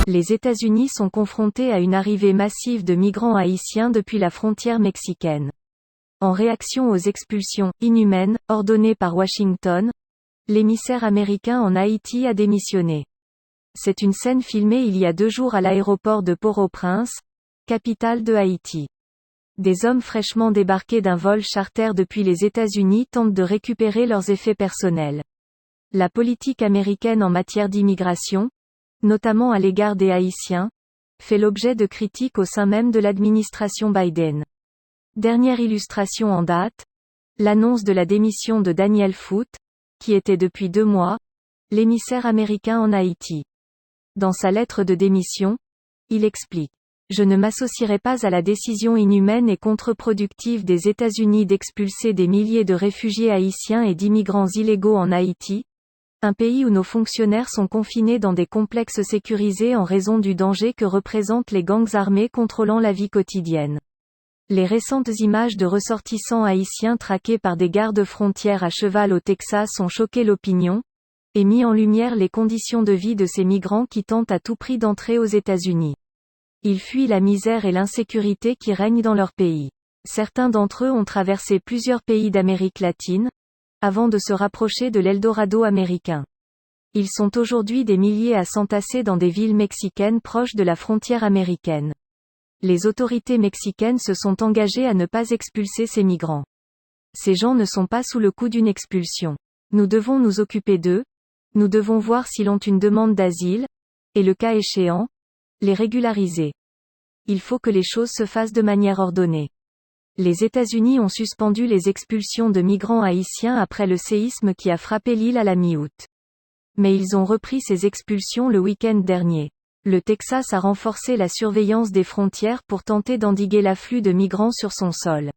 Les États-Unis sont confrontés à une arrivée massive de migrants haïtiens depuis la frontière mexicaine. En réaction aux expulsions inhumaines ordonnées par Washington, l'émissaire américain en Haïti a démissionné. C'est une scène filmée il y a 2 jours à l'aéroport de Port-au-Prince, capitale de Haïti. Des hommes fraîchement débarqués d'un vol charter depuis les États-Unis tentent de récupérer leurs effets personnels. La politique américaine en matière d'immigration, notamment à l'égard des Haïtiens, fait l'objet de critiques au sein même de l'administration Biden. Dernière illustration en date, l'annonce de la démission de Daniel Foote, qui était depuis 2 mois, l'émissaire américain en Haïti. Dans sa lettre de démission, il explique: « Je ne m'associerai pas à la décision inhumaine et contre-productive des États-Unis d'expulser des milliers de réfugiés haïtiens et d'immigrants illégaux en Haïti, un pays où nos fonctionnaires sont confinés dans des complexes sécurisés en raison du danger que représentent les gangs armés contrôlant la vie quotidienne. » Les récentes images de ressortissants haïtiens traqués par des gardes-frontières à cheval au Texas ont choqué l'opinion, et mis en lumière les conditions de vie de ces migrants qui tentent à tout prix d'entrer aux États-Unis. Ils fuient la misère et l'insécurité qui règnent dans leur pays. Certains d'entre eux ont traversé plusieurs pays d'Amérique latine, avant de se rapprocher de l'Eldorado américain. Ils sont aujourd'hui des milliers à s'entasser dans des villes mexicaines proches de la frontière américaine. Les autorités mexicaines se sont engagées à ne pas expulser ces migrants. Ces gens ne sont pas sous le coup d'une expulsion. Nous devons nous occuper d'eux, nous devons voir s'ils ont une demande d'asile, et le cas échéant, les régulariser. Il faut que les choses se fassent de manière ordonnée. Les États-Unis ont suspendu les expulsions de migrants haïtiens après le séisme qui a frappé l'île à la mi-août. Mais ils ont repris ces expulsions le week-end dernier. Le Texas a renforcé la surveillance des frontières pour tenter d'endiguer l'afflux de migrants sur son sol.